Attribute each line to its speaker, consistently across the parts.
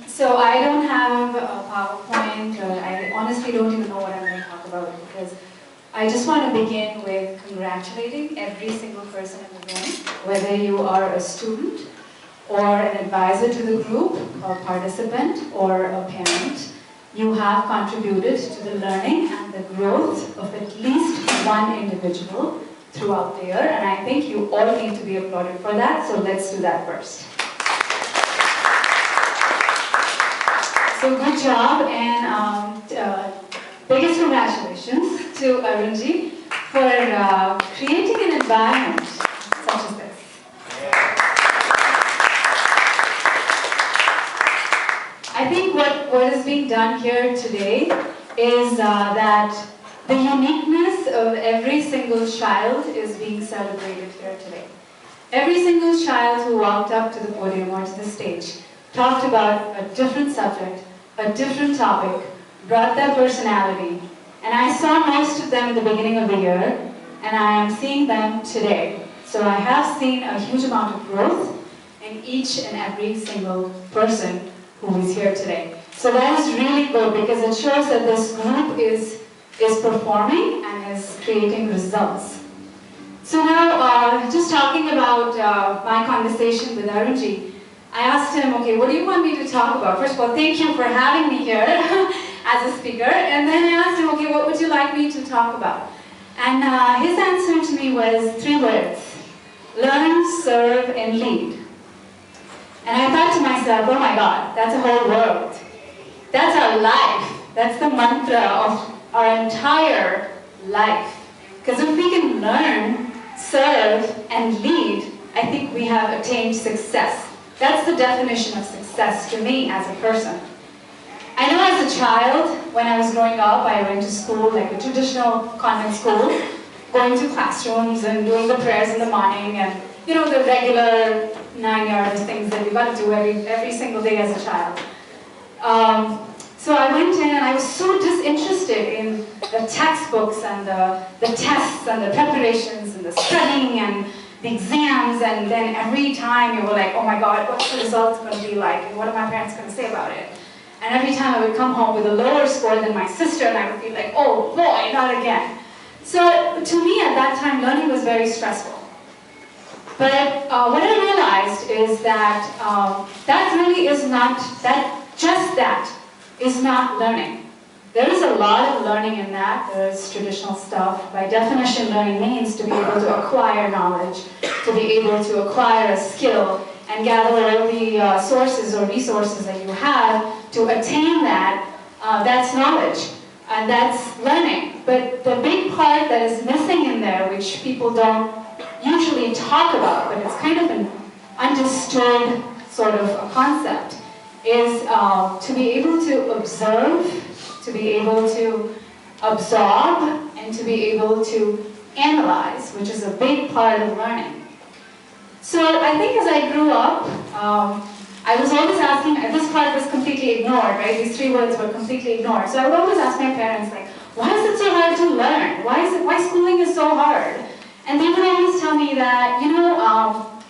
Speaker 1: So I don't have a PowerPoint, or I honestly don't even know what I'm going to talk about, because I just want to begin with congratulating every single person in the room, whether you are a student, or an advisor to the group, a participant, or a parent. You have contributed to the learning and the growth of at least one individual throughout the year, and I think you all need to be applauded for that, so let's do that first. So good job, and biggest congratulations to Arunji for creating an environment such as this. I think what is being done here today is that the uniqueness of every single child is being celebrated here today. Every single child who walked up to the podium or to the stage talked about a different subject, a different topic, brought their personality, and I saw most of them at the beginning of the year, and I am seeing them today. So I have seen a huge amount of growth in each and every single person who is here today. So that is really good, because it shows that this group is performing and is creating results. So now, just talking about my conversation with Arunji, I asked him, okay, what do you want me to talk about? First of all, thank you for having me here as a speaker. And then I asked him, okay, what would you like me to talk about? And his answer to me was 3 words: learn, serve, and lead. And I thought to myself, oh my God, that's a whole world. That's our life. That's the mantra of our entire life. Because if we can learn, serve, and lead, I think we have attained success. That's the definition of success to me as a person. I know as a child, when I was growing up, I went to school, like a traditional convent school, going to classrooms and doing the prayers in the morning, and you know, the regular 9-yard things that you got to do every single day as a child. So I went in and I was so disinterested in the textbooks and the tests and the preparations and the studying and the exams, and then every time you were like, oh my God, what's the results going to be like, and what are my parents going to say about it? And every time I would come home with a lower score than my sister, and I would be like, oh boy, not again. So to me at that time, learning was very stressful. But what I realized is that that really is not, just that is not learning. There is a lot of learning in that. There is traditional stuff. By definition, learning means to be able to acquire knowledge, to be able to acquire a skill, and gather all the sources or resources that you have to attain that. That's knowledge, and that's learning. But the big part that is missing in there, which people don't usually talk about, but it's kind of an understood sort of a concept, is to be able to observe, to be able to absorb, and to be able to analyze, which is a big part of learning. So I think as I grew up, I was always asking, this part was completely ignored, right? These 3 words were completely ignored. So I would always ask my parents, like, why is it so hard to learn? Why schooling is so hard? And they would always tell me that, you know,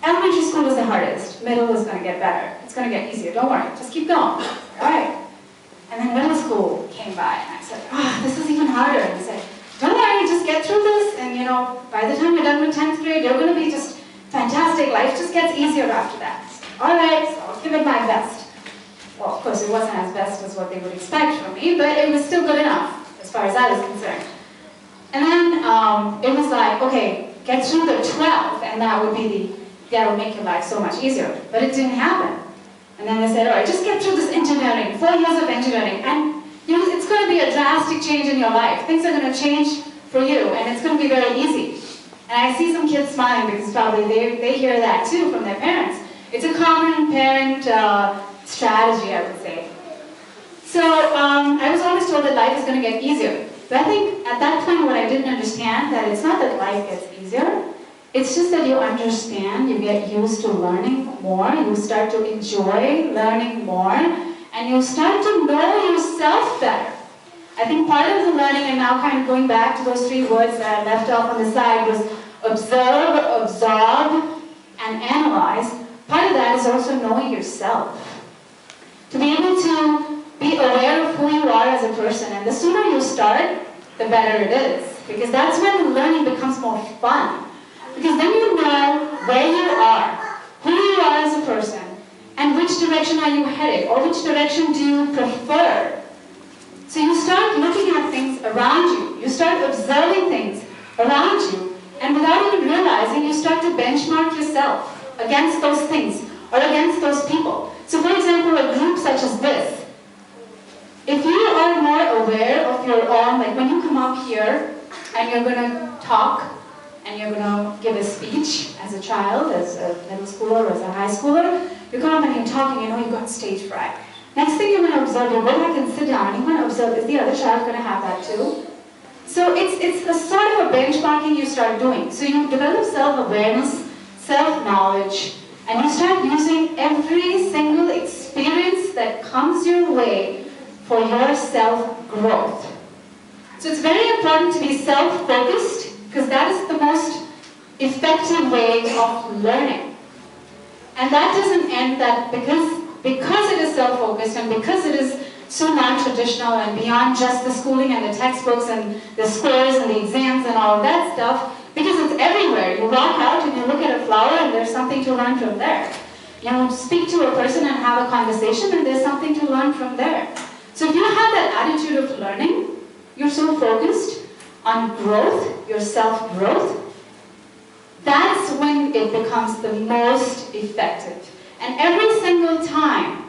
Speaker 1: elementary school is the hardest. Middle is going to get better. It's going to get easier. Don't worry. Just keep going. All right. And then middle school came by, and I said, this is even harder. And he said, don't worry, just get through this, and you know, by the time you're done with 10th grade, you're going to be just fantastic. Life just gets easier after that. All right, so I'll give it my best. Well, of course, it wasn't as best as what they would expect from me, but it was still good enough, as far as I was concerned. And then it was like, okay, get through the 12th, and that would make your life so much easier. But it didn't happen. And then they said, all right, just get through this engineering, 4 years of engineering, and you know, it's going to be a drastic change in your life. Things are going to change for you, and it's going to be very easy. And I see some kids smiling because probably they hear that too from their parents. It's a common parent strategy, I would say. So I was always told that life is going to get easier. But I think at that point what I didn't understand, that it's not that life gets easier, it's just that you understand, you get used to learning more, you start to enjoy learning more, and you start to know yourself better. I think part of the learning, and now kind of going back to those 3 words that I left off on the side, was observe, absorb, and analyze. Part of that is also knowing yourself. To be able to be aware of who you are as a person, and the sooner you start, the better it is. Because that's when the learning becomes more fun. Because then you know where you are, who you are as a person, and which direction are you headed, or which direction do you prefer. So you start looking at things around you, you start observing things around you, and without even realizing, you start to benchmark yourself against those things, or against those people. So for example, a group such as this, if you are more aware of your own, like when you come up here, and you're going to talk, and you're going to give a speech as a child, as a middle schooler, or as a high schooler, you come up and you're talking, you know you've got stage fright. Next thing you're going to observe, you go back and sit down, you're going to observe, is the other child going to have that too? So it's a sort of a benchmarking you start doing. So you develop self-awareness, self-knowledge, and you start using every single experience that comes your way for your self-growth. So it's very important to be self-focused, because that is the most effective way of learning. And that doesn't end that because it is self-focused and because it is so non-traditional and beyond just the schooling and the textbooks and the scores and the exams and all of that stuff, because it's everywhere. You walk out and you look at a flower and there's something to learn from there. You speak to a person and have a conversation and there's something to learn from there. So if you have that attitude of learning, you're so focused on growth, your self-growth, that's when it becomes the most effective. And every single time,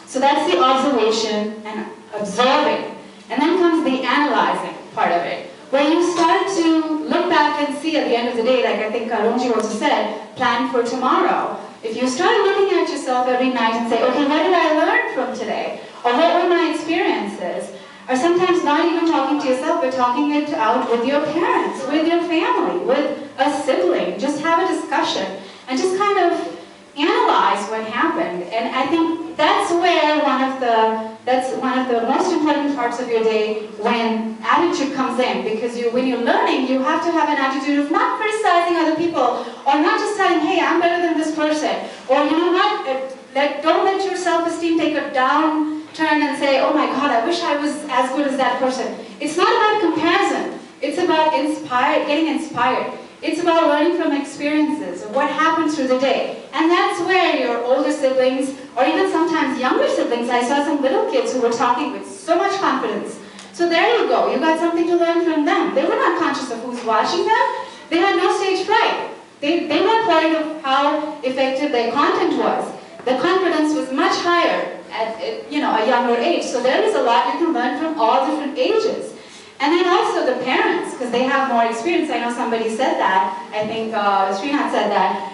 Speaker 1: so that's the observation and observing, and then comes the analyzing part of it, where you start to look back and see at the end of the day, like I think Karunji also said, plan for tomorrow. If you start looking at yourself every night and say, okay, what did I learn from today? Or what were my experiences? Or sometimes not even talking to yourself, but talking it out with your parents, with your family, with a sibling. Just have a discussion and just kind of analyze what happened. And I think that's where one of the most important parts of your day, when attitude comes in. Because when you're learning, you have to have an attitude of not criticizing other people, or not just saying, hey, I'm better than this person. Or you know what, don't let your self-esteem take a downturn and say, oh my God, I wish I was as good as that person. It's not about comparison. It's about getting inspired. It's about learning from experiences of what happened through the day. And that's where your older siblings, or even sometimes younger siblings, I saw some little kids who were talking with so much confidence. So there you go, you got something to learn from them. They were not conscious of who's watching them. They had no stage fright. They weren't worried of how effective their content was. The confidence was much higher at a younger age. So there is a lot you can learn from all different ages. And then also the parents, because they have more experience. I know somebody said that, I think Srinath said that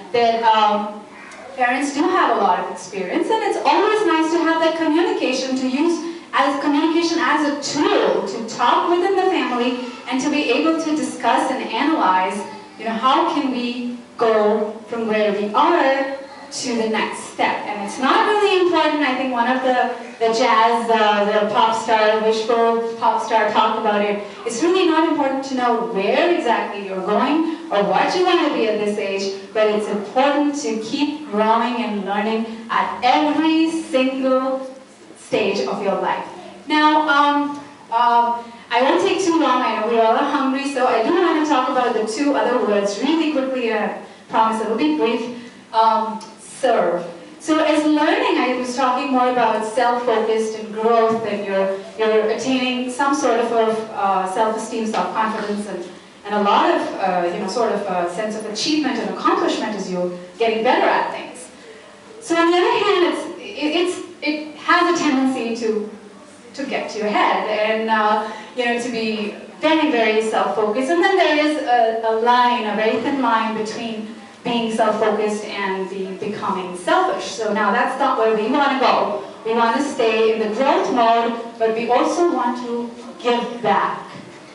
Speaker 1: parents do have a lot of experience, and it's always nice to have that communication, to use communication as a tool to talk within the family and to be able to discuss and analyze, how can we go from where we are to the next step. And it's not really important. I think one of the jazz, the pop star, wishful pop star talked about it. It's really not important to know where exactly you're going or what you want to be at this age, but it's important to keep growing and learning at every single stage of your life. Now, I won't take too long. I know we all are hungry, so I do want to talk about the 2 other words really quickly. I promise it will be brief. Serve. So as learning, I was talking more about self-focused and growth, and you're attaining some sort of self-esteem, self-confidence, and a lot of sort of a sense of achievement and accomplishment as you're getting better at things. So on the other hand, it has a tendency to get to your head and to be very, very self-focused. And then there is a line, a very thin line between being self-focused and becoming selfish. So now that's not where we want to go. We want to stay in the growth mode, but we also want to give back.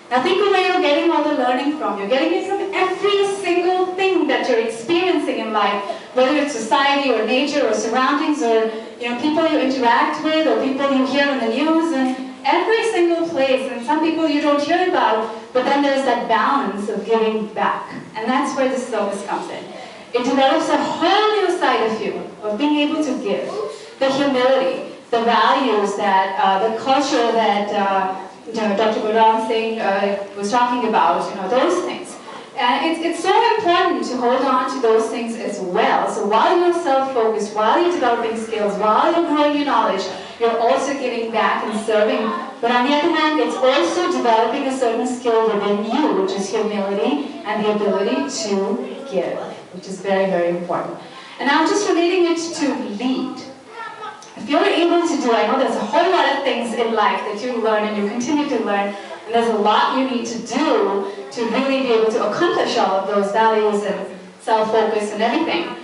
Speaker 1: Now think of where you're getting all the learning from. You're getting it from every single thing that you're experiencing in life, whether it's society or nature or surroundings or people you interact with or people you hear on the news, and every single place, and some people you don't hear about, but then there's that balance of giving back. And that's where the service comes in. It develops a whole new side of you, of being able to give. The humility, the values, the culture that Dr. Gurram Singh was talking about, those things. And it's so important to hold on to those things as well. So while you're self-focused, while you're developing skills, while you're growing your knowledge, you're also giving back and serving. But on the other hand, it's also developing a certain skill within you, which is humility and the ability to give, which is very, very important. And now just relating it to lead. If you're able to do, I know there's a whole lot of things in life that you learn and you continue to learn, and there's a lot you need to do to really be able to accomplish all of those values and self-focus and everything.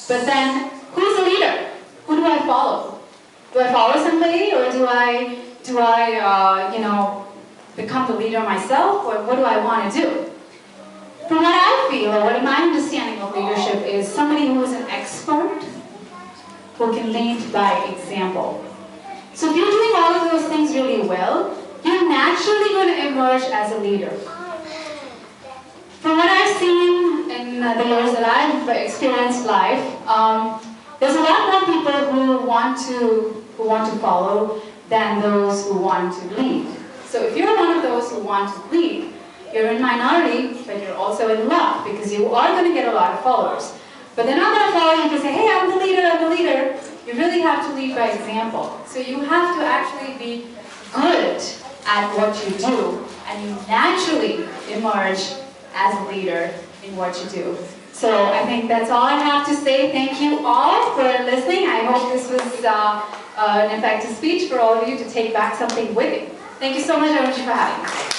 Speaker 1: But then, who's the leader? Who do I follow? Do I follow somebody, or do I become the leader myself, or what do I want to do? From what I feel, or what my understanding of leadership is, somebody who is an expert, who can lead by example. So if you're doing all of those things really well, you're naturally going to emerge as a leader. From what I've seen in the years that I've experienced life, there's a lot more people who want to follow than those who want to lead. So if you're one of those who want to lead, you're in minority, but you're also in luck, because you are going to get a lot of followers. But they're not going to follow you to say, hey, I'm the leader, I'm the leader. You really have to lead by example. So you have to actually be good at what you do, and you naturally emerge as a leader in what you do. So I think that's all I have to say. Thank you all for listening. I hope this was an effective speech for all of you to take back something with you. Thank you so much, everyone, for having me.